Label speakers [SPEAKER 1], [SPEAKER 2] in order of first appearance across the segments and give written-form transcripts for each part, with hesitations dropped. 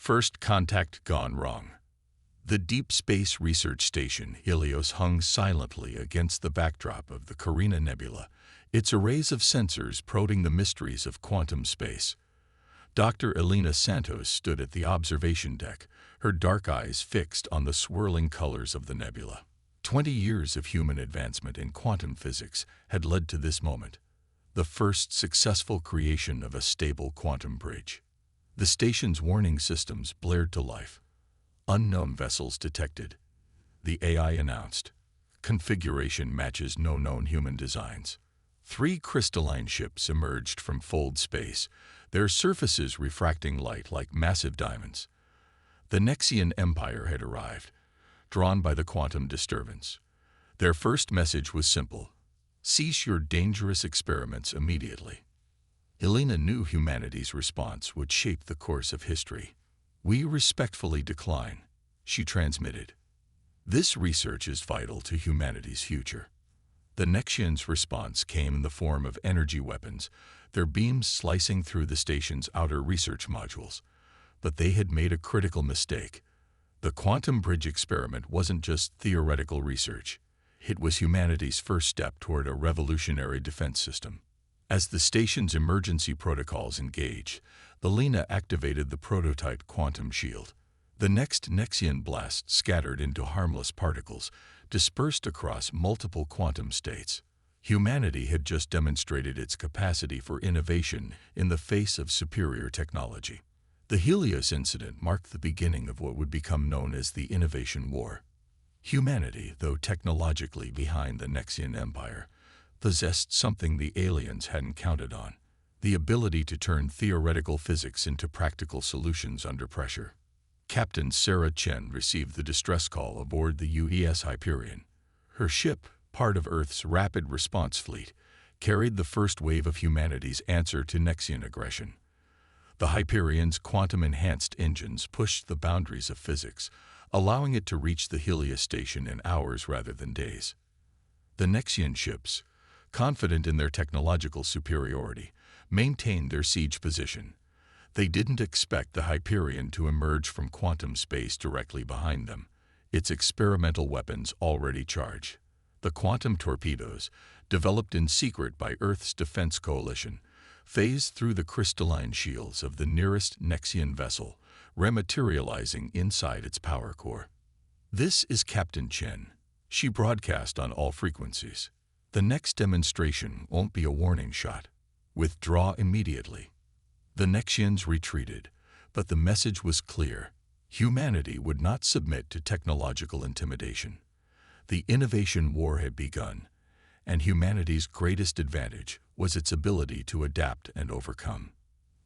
[SPEAKER 1] First contact gone wrong. The Deep Space Research Station Helios hung silently against the backdrop of the Carina Nebula, its arrays of sensors probing the mysteries of quantum space. Dr. Elena Santos stood at the observation deck, her dark eyes fixed on the swirling colors of the nebula. 20 years of human advancement in quantum physics had led to this moment, the first successful creation of a stable quantum bridge. The station's warning systems blared to life. Unknown vessels detected. The AI announced. Configuration matches no known human designs. 3 crystalline ships emerged from fold space, their surfaces refracting light like massive diamonds. The Nexian Empire had arrived, drawn by the quantum disturbance. Their first message was simple: cease your dangerous experiments immediately. Elena knew humanity's response would shape the course of history. We respectfully decline, she transmitted. This research is vital to humanity's future. The Nexians' response came in the form of energy weapons, their beams slicing through the station's outer research modules. But they had made a critical mistake. The quantum bridge experiment wasn't just theoretical research. It was humanity's first step toward a revolutionary defense system. As the station's emergency protocols engaged, the Lena activated the prototype quantum shield. The next Nexian blast scattered into harmless particles, dispersed across multiple quantum states. Humanity had just demonstrated its capacity for innovation in the face of superior technology. The Helios incident marked the beginning of what would become known as the Innovation War. Humanity, though technologically behind the Nexian Empire, possessed something the aliens hadn't counted on: the ability to turn theoretical physics into practical solutions under pressure. Captain Sarah Chen received the distress call aboard the UES Hyperion. Her ship, part of Earth's Rapid Response Fleet, carried the first wave of humanity's answer to Nexian aggression. The Hyperion's quantum-enhanced engines pushed the boundaries of physics, allowing it to reach the Helios station in hours rather than days. The Nexian ships, confident in their technological superiority, maintained their siege position. They didn't expect the Hyperion to emerge from quantum space directly behind them, its experimental weapons already charged. The quantum torpedoes, developed in secret by Earth's Defense Coalition, phased through the crystalline shields of the nearest Nexian vessel, rematerializing inside its power core. "This is Captain Chen," she broadcast on all frequencies. "The next demonstration won't be a warning shot. Withdraw immediately." The Nexians retreated, but the message was clear. Humanity would not submit to technological intimidation. The innovation war had begun, and humanity's greatest advantage was its ability to adapt and overcome.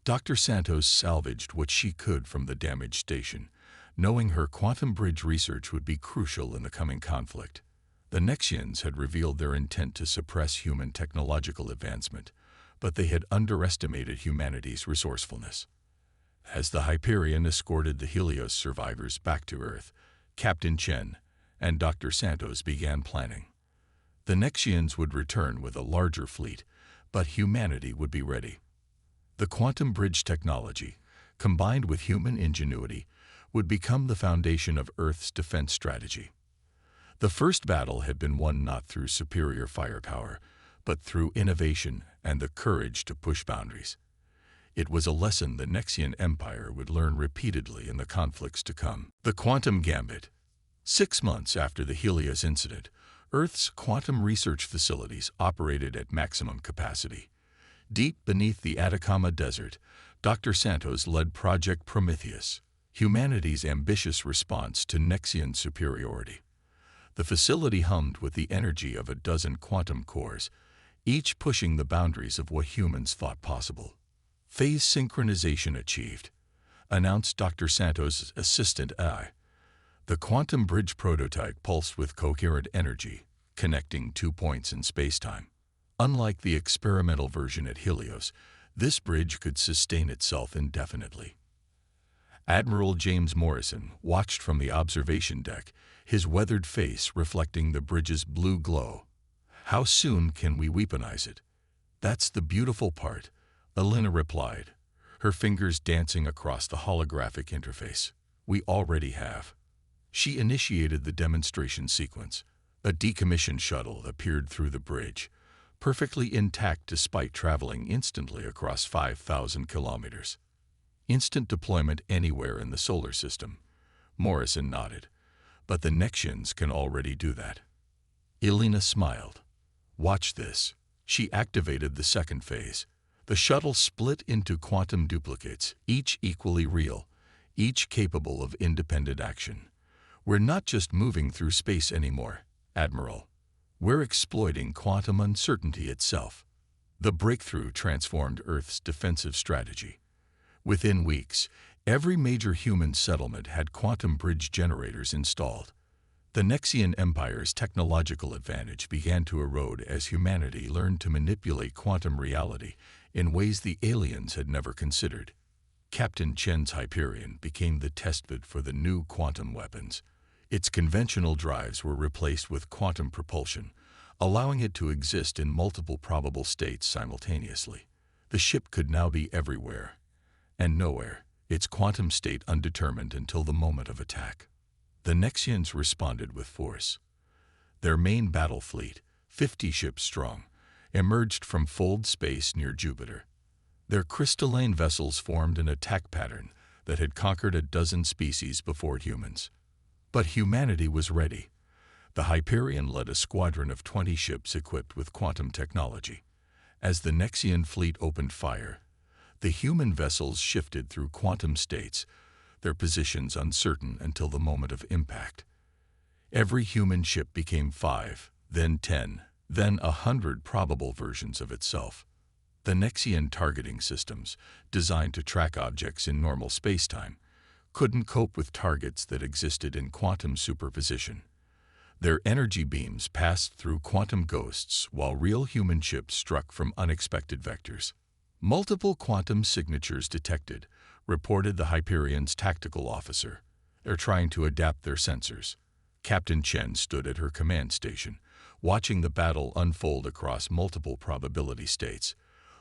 [SPEAKER 1] Dr. Santos salvaged what she could from the damaged station, knowing her quantum bridge research would be crucial in the coming conflict. The Nexians had revealed their intent to suppress human technological advancement, but they had underestimated humanity's resourcefulness. As the Hyperion escorted the Helios survivors back to Earth, Captain Chen and Dr. Santos began planning. The Nexians would return with a larger fleet, but humanity would be ready. The quantum bridge technology, combined with human ingenuity, would become the foundation of Earth's defense strategy. The first battle had been won not through superior firepower, but through innovation and the courage to push boundaries. It was a lesson the Nexian Empire would learn repeatedly in the conflicts to come. The Quantum Gambit. 6 months after the Helios incident, Earth's quantum research facilities operated at maximum capacity. Deep beneath the Atacama Desert, Dr. Santos led Project Prometheus, humanity's ambitious response to Nexian superiority. The facility hummed with the energy of a dozen quantum cores, each pushing the boundaries of what humans thought possible. "Phase synchronization achieved," announced Dr. Santos' assistant AI. The quantum bridge prototype pulsed with coherent energy, connecting 2 points in spacetime. Unlike the experimental version at Helios, this bridge could sustain itself indefinitely. Admiral James Morrison watched from the observation deck, his weathered face reflecting the bridge's blue glow. "How soon can we weaponize it?" "That's the beautiful part," Elena replied, her fingers dancing across the holographic interface. "We already have." She initiated the demonstration sequence. A decommissioned shuttle appeared through the bridge, perfectly intact despite traveling instantly across 5,000 kilometers. Instant deployment anywhere in the solar system. Morrison nodded. "But the Nexians can already do that." Elena smiled. "Watch this." She activated the second phase. The shuttle split into quantum duplicates, each equally real, each capable of independent action. "We're not just moving through space anymore, Admiral. We're exploiting quantum uncertainty itself." The breakthrough transformed Earth's defensive strategy. Within weeks, every major human settlement had quantum bridge generators installed. The Nexian Empire's technological advantage began to erode as humanity learned to manipulate quantum reality in ways the aliens had never considered. Captain Chen's Hyperion became the testbed for the new quantum weapons. Its conventional drives were replaced with quantum propulsion, allowing it to exist in multiple probable states simultaneously. The ship could now be everywhere and nowhere, its quantum state undetermined until the moment of attack. The Nexians responded with force. Their main battle fleet, 50 ships strong, emerged from Fold space near Jupiter. Their crystalline vessels formed an attack pattern that had conquered a dozen species before humans. But humanity was ready. The Hyperion led a squadron of 20 ships equipped with quantum technology. As the Nexian fleet opened fire, the human vessels shifted through quantum states, their positions uncertain until the moment of impact. Every human ship became 5, then 10, then 100 probable versions of itself. The Nexian targeting systems, designed to track objects in normal spacetime, couldn't cope with targets that existed in quantum superposition. Their energy beams passed through quantum ghosts while real human ships struck from unexpected vectors. "Multiple quantum signatures detected," reported the Hyperion's tactical officer. "They're trying to adapt their sensors." Captain Chen stood at her command station, watching the battle unfold across multiple probability states.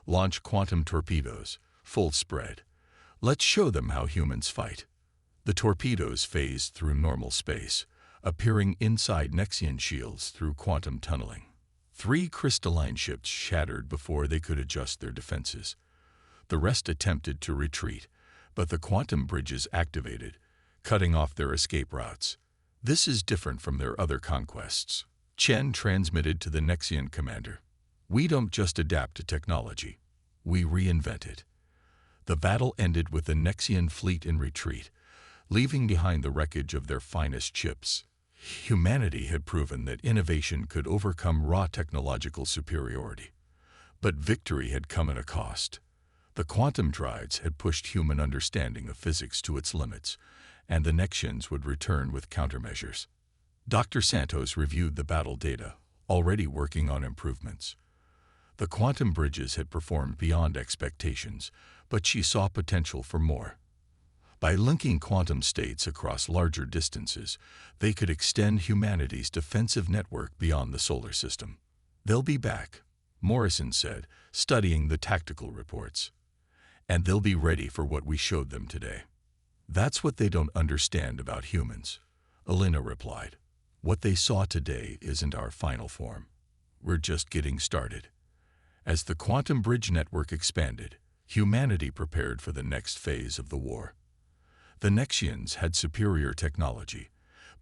[SPEAKER 1] "Launch quantum torpedoes, full spread. Let's show them how humans fight." The torpedoes phased through normal space, appearing inside Nexian shields through quantum tunneling. 3 crystalline ships shattered before they could adjust their defenses. The rest attempted to retreat, but the quantum bridges activated, cutting off their escape routes. "This is different from their other conquests," Chen transmitted to the Nexian commander. "We don't just adapt to technology, we reinvent it." The battle ended with the Nexian fleet in retreat, leaving behind the wreckage of their finest ships. Humanity had proven that innovation could overcome raw technological superiority. But victory had come at a cost. The quantum drives had pushed human understanding of physics to its limits, and the Nexians would return with countermeasures. Dr. Santos reviewed the battle data, already working on improvements. The quantum bridges had performed beyond expectations, but she saw potential for more. By linking quantum states across larger distances, they could extend humanity's defensive network beyond the solar system. "They'll be back," Morrison said, studying the tactical reports. "And they'll be ready for what we showed them today." "That's what they don't understand about humans," Elena replied. "What they saw today isn't our final form. We're just getting started." As the quantum bridge network expanded, humanity prepared for the next phase of the war. The Nexians had superior technology,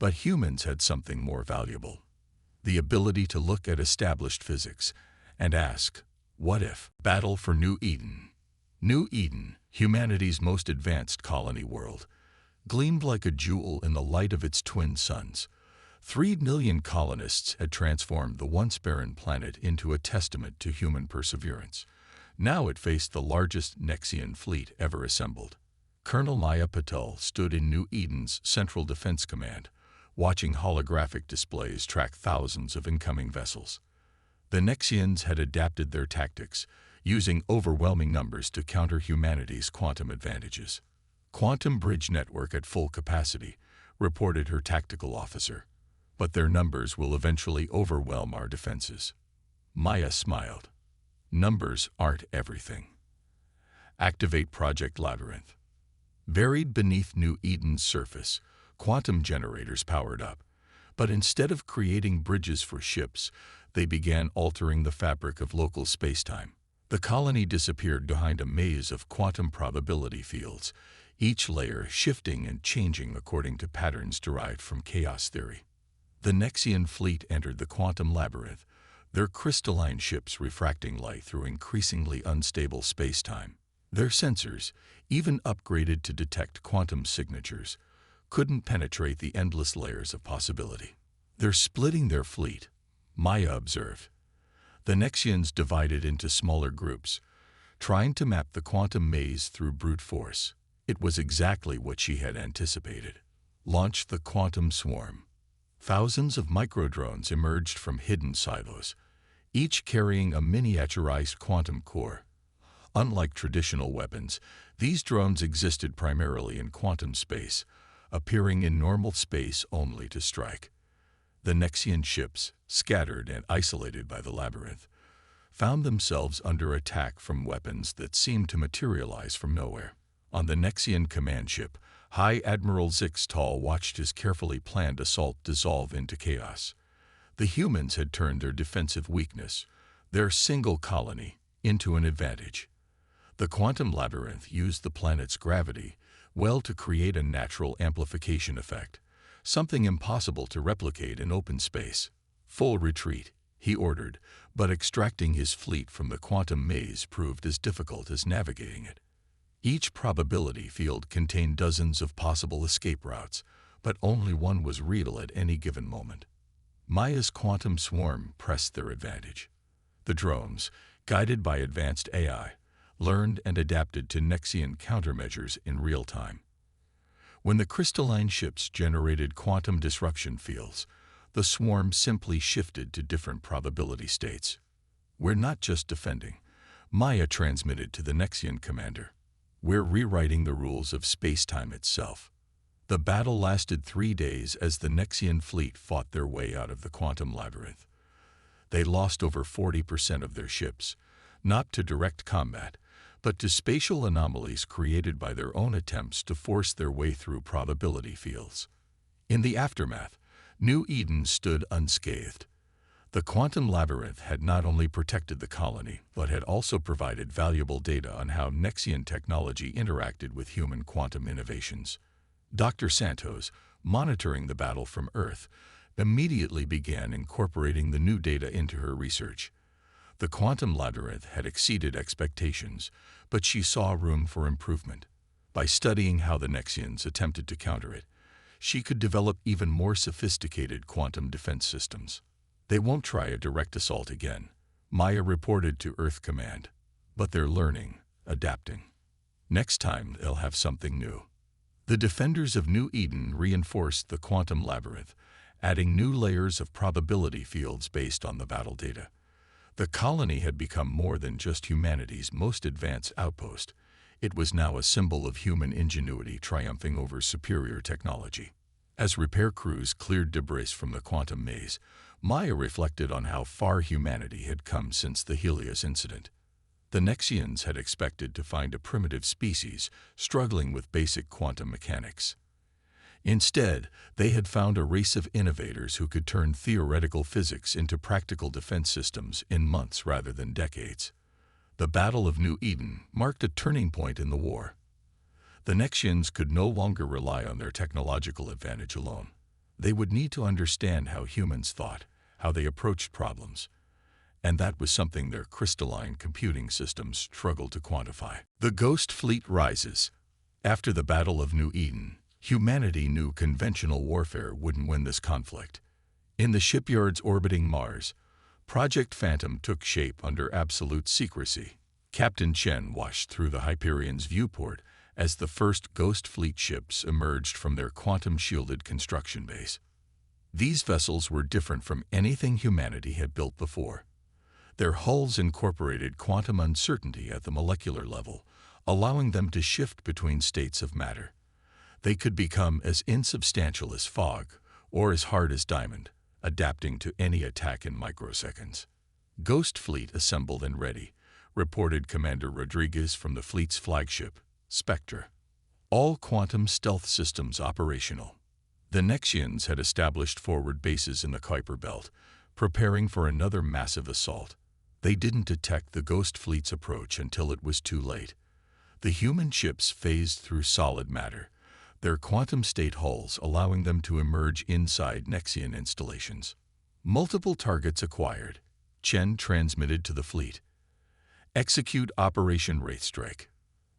[SPEAKER 1] but humans had something more valuable: the ability to look at established physics and ask, "What if?" Battle for New Eden. New Eden, humanity's most advanced colony world, gleamed like a jewel in the light of its twin suns. 3 million colonists had transformed the once barren planet into a testament to human perseverance. Now it faced the largest Nexian fleet ever assembled. Colonel Maya Patel stood in New Eden's Central Defense Command, watching holographic displays track thousands of incoming vessels. The Nexians had adapted their tactics, using overwhelming numbers to counter humanity's quantum advantages. "Quantum bridge network at full capacity," reported her tactical officer. "But their numbers will eventually overwhelm our defenses." Maya smiled. "Numbers aren't everything." Activate Project Labyrinth. Buried beneath New Eden's surface, quantum generators powered up. But instead of creating bridges for ships, they began altering the fabric of local spacetime. The colony disappeared behind a maze of quantum probability fields, each layer shifting and changing according to patterns derived from chaos theory. The Nexian fleet entered the quantum labyrinth, their crystalline ships refracting light through increasingly unstable spacetime. Their sensors, even upgraded to detect quantum signatures, couldn't penetrate the endless layers of possibility. "They're splitting their fleet," Maya observed. The Nexians divided into smaller groups, trying to map the quantum maze through brute force. It was exactly what she had anticipated. Launch the quantum swarm. Thousands of microdrones emerged from hidden silos, each carrying a miniaturized quantum core. Unlike traditional weapons, these drones existed primarily in quantum space, appearing in normal space only to strike. The Nexian ships, scattered and isolated by the labyrinth, found themselves under attack from weapons that seemed to materialize from nowhere. On the Nexian command ship, High Admiral Zixtal watched his carefully planned assault dissolve into chaos. The humans had turned their defensive weakness, their single colony, into an advantage. The quantum labyrinth used the planet's gravity well to create a natural amplification effect, something impossible to replicate in open space. "Full retreat," he ordered, but extracting his fleet from the quantum maze proved as difficult as navigating it. Each probability field contained dozens of possible escape routes, but only one was real at any given moment. Maya's quantum swarm pressed their advantage. The drones, guided by advanced AI, learned and adapted to Nexian countermeasures in real time. When the crystalline ships generated quantum disruption fields, the swarm simply shifted to different probability states. "We're not just defending," Maya transmitted to the Nexian commander. "We're rewriting the rules of space-time itself." The battle lasted 3 days as the Nexian fleet fought their way out of the quantum labyrinth. They lost over 40% of their ships, not to direct combat, but to spatial anomalies created by their own attempts to force their way through probability fields. In the aftermath, New Eden stood unscathed. The quantum labyrinth had not only protected the colony, but had also provided valuable data on how Nexian technology interacted with human quantum innovations. Dr. Santos, monitoring the battle from Earth, immediately began incorporating the new data into her research. The quantum labyrinth had exceeded expectations, but she saw room for improvement. By studying how the Nexians attempted to counter it, she could develop even more sophisticated quantum defense systems. "They won't try a direct assault again," Maya reported to Earth Command. "But they're learning, adapting. Next time they'll have something new." The defenders of New Eden reinforced the quantum labyrinth, adding new layers of probability fields based on the battle data. The colony had become more than just humanity's most advanced outpost. It was now a symbol of human ingenuity triumphing over superior technology. As repair crews cleared debris from the quantum maze, Maya reflected on how far humanity had come since the Helios incident. The Nexians had expected to find a primitive species struggling with basic quantum mechanics. Instead, they had found a race of innovators who could turn theoretical physics into practical defense systems in months rather than decades. The Battle of New Eden marked a turning point in the war. The Nexians could no longer rely on their technological advantage alone. They would need to understand how humans thought, how they approached problems, and that was something their crystalline computing systems struggled to quantify. The Ghost Fleet rises. After the Battle of New Eden, humanity knew conventional warfare wouldn't win this conflict. In the shipyards orbiting Mars, Project Phantom took shape under absolute secrecy. Captain Chen watched through the Hyperion's viewport as the first Ghost Fleet ships emerged from their quantum-shielded construction base. These vessels were different from anything humanity had built before. Their hulls incorporated quantum uncertainty at the molecular level, allowing them to shift between states of matter. They could become as insubstantial as fog or as hard as diamond, adapting to any attack in microseconds. Ghost Fleet assembled and ready, reported Commander Rodriguez from the fleet's flagship, Spectre. All quantum stealth systems operational. The Nexians had established forward bases in the Kuiper Belt, preparing for another massive assault. They didn't detect the Ghost Fleet's approach until it was too late. The human ships phased through solid matter, their quantum state hulls allowing them to emerge inside Nexian installations. Multiple targets acquired. Chen transmitted to the fleet. Execute Operation Wraithstrike.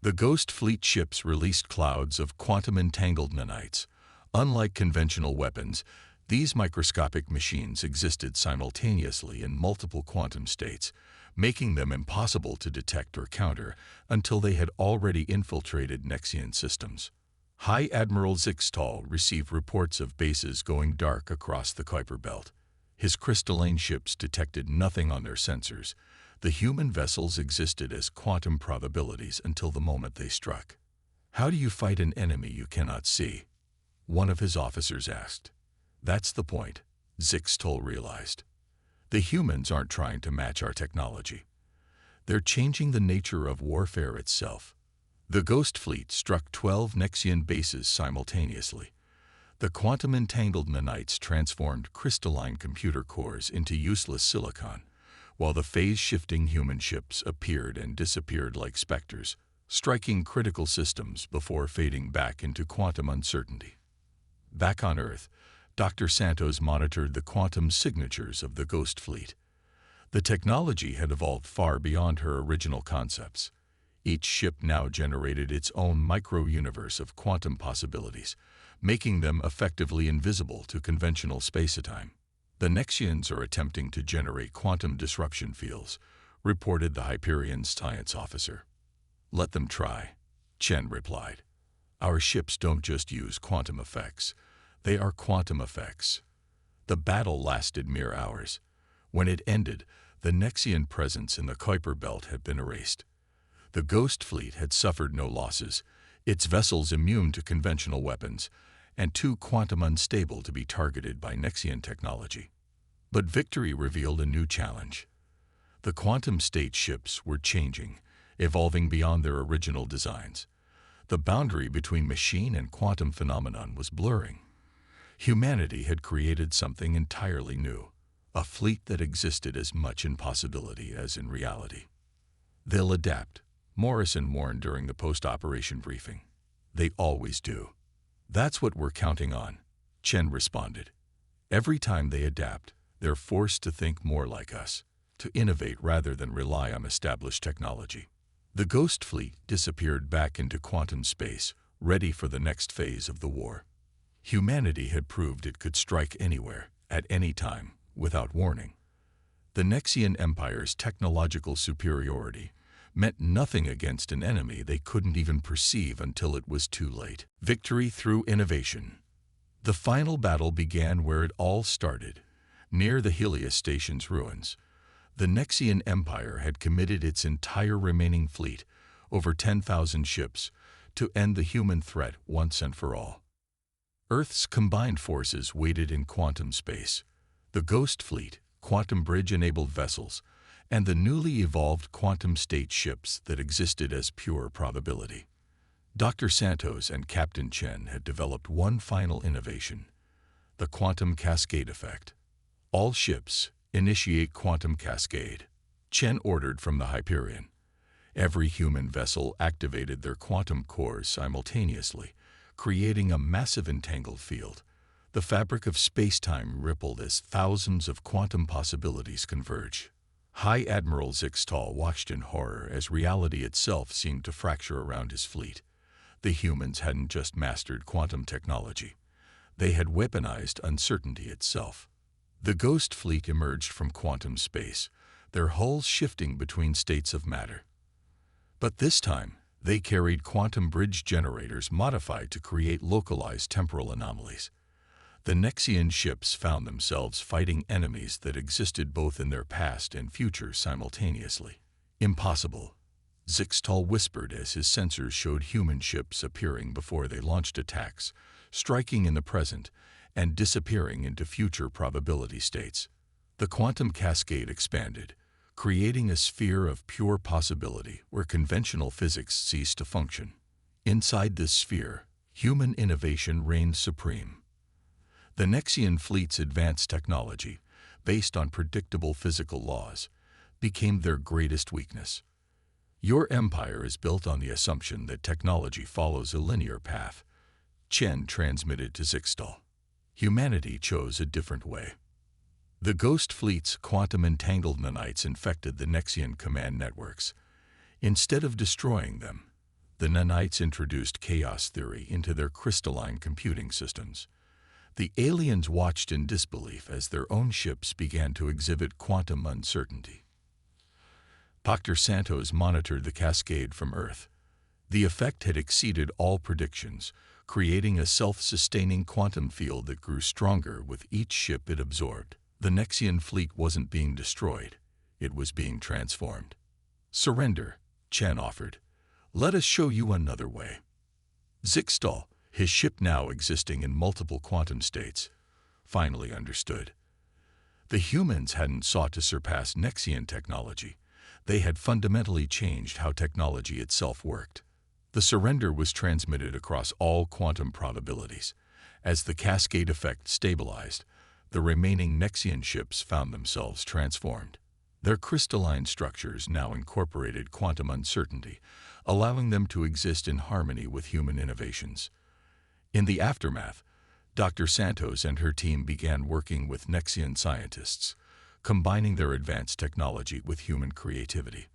[SPEAKER 1] The Ghost Fleet ships released clouds of quantum-entangled nanites. Unlike conventional weapons, these microscopic machines existed simultaneously in multiple quantum states, making them impossible to detect or counter until they had already infiltrated Nexian systems. High Admiral Zixtal received reports of bases going dark across the Kuiper Belt. His crystalline ships detected nothing on their sensors. The human vessels existed as quantum probabilities until the moment they struck. "How do you fight an enemy you cannot see?" one of his officers asked. "That's the point," Zixtal realized. "The humans aren't trying to match our technology. They're changing the nature of warfare itself." The Ghost Fleet struck 12 Nexian bases simultaneously. The quantum-entangled nanites transformed crystalline computer cores into useless silicon, while the phase-shifting human ships appeared and disappeared like specters, striking critical systems before fading back into quantum uncertainty. Back on Earth, Dr. Santos monitored the quantum signatures of the Ghost Fleet. The technology had evolved far beyond her original concepts. Each ship now generated its own micro-universe of quantum possibilities, making them effectively invisible to conventional space-time. "The Nexians are attempting to generate quantum disruption fields," reported the Hyperion's science officer. "Let them try," Chen replied. "Our ships don't just use quantum effects. They are quantum effects." The battle lasted mere hours. When it ended, the Nexian presence in the Kuiper Belt had been erased. The Ghost Fleet had suffered no losses, its vessels immune to conventional weapons, and too quantum unstable to be targeted by Nexian technology. But victory revealed a new challenge. The quantum state ships were changing, evolving beyond their original designs. The boundary between machine and quantum phenomenon was blurring. Humanity had created something entirely new, a fleet that existed as much in possibility as in reality. "They'll adapt," Morrison warned during the post-operation briefing. "They always do." "That's what we're counting on," Chen responded. "Every time they adapt, they're forced to think more like us, to innovate rather than rely on established technology." The Ghost Fleet disappeared back into quantum space, ready for the next phase of the war. Humanity had proved it could strike anywhere, at any time, without warning. The Nexian Empire's technological superiority meant nothing against an enemy they couldn't even perceive until it was too late. Victory through innovation. The final battle began where it all started, near the Helios Station's ruins. The Nexian Empire had committed its entire remaining fleet, over 10,000 ships, to end the human threat once and for all. Earth's combined forces waited in quantum space. The Ghost Fleet, quantum bridge-enabled vessels, and the newly evolved quantum state ships that existed as pure probability. Dr. Santos and Captain Chen had developed one final innovation: the quantum cascade effect. "All ships, initiate quantum cascade," Chen ordered from the Hyperion. Every human vessel activated their quantum cores simultaneously, creating a massive entangled field. The fabric of space-time rippled as thousands of quantum possibilities converged. High Admiral Zixtal watched in horror as reality itself seemed to fracture around his fleet. The humans hadn't just mastered quantum technology. They had weaponized uncertainty itself. The Ghost Fleet emerged from quantum space, their hulls shifting between states of matter. But this time, they carried quantum bridge generators modified to create localized temporal anomalies. The Nexian ships found themselves fighting enemies that existed both in their past and future simultaneously. "Impossible," Zixtal whispered as his sensors showed human ships appearing before they launched attacks, striking in the present and disappearing into future probability states. The quantum cascade expanded, creating a sphere of pure possibility where conventional physics ceased to function. Inside this sphere, human innovation reigned supreme. The Nexian fleet's advanced technology, based on predictable physical laws, became their greatest weakness. Your empire is built on the assumption that technology follows a linear path, Chen transmitted to Zixtal. Humanity chose a different way. The Ghost Fleet's quantum-entangled nanites infected the Nexian command networks. Instead of destroying them, the nanites introduced chaos theory into their crystalline computing systems. The aliens watched in disbelief as their own ships began to exhibit quantum uncertainty. Dr. Santos monitored the cascade from Earth. The effect had exceeded all predictions, creating a self-sustaining quantum field that grew stronger with each ship it absorbed. The Nexian fleet wasn't being destroyed, it was being transformed. "Surrender," Chen offered. "Let us show you another way." Zixtal, his ship now existing in multiple quantum states, finally understood. The humans hadn't sought to surpass Nexian technology. They had fundamentally changed how technology itself worked. The surrender was transmitted across all quantum probabilities. As the cascade effect stabilized, the remaining Nexian ships found themselves transformed. Their crystalline structures now incorporated quantum uncertainty, allowing them to exist in harmony with human innovations. In the aftermath, Dr. Santos and her team began working with Nexian scientists, combining their advanced technology with human creativity.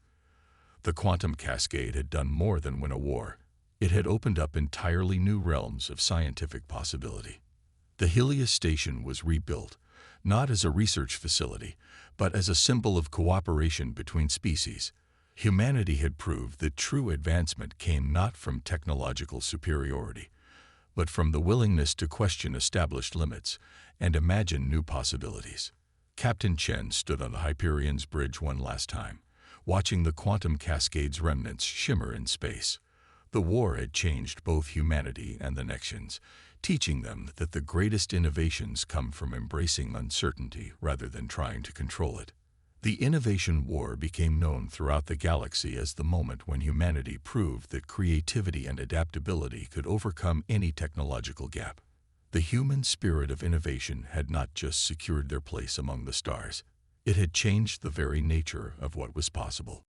[SPEAKER 1] The quantum cascade had done more than win a war. It had opened up entirely new realms of scientific possibility. The Helios station was rebuilt, not as a research facility, but as a symbol of cooperation between species. Humanity had proved that true advancement came not from technological superiority, but from the willingness to question established limits and imagine new possibilities. Captain Chen stood on the Hyperion's bridge one last time, watching the quantum cascade's remnants shimmer in space. The war had changed both humanity and the Nexians, teaching them that the greatest innovations come from embracing uncertainty rather than trying to control it. The innovation war became known throughout the galaxy as the moment when humanity proved that creativity and adaptability could overcome any technological gap. The human spirit of innovation had not just secured their place among the stars, it had changed the very nature of what was possible.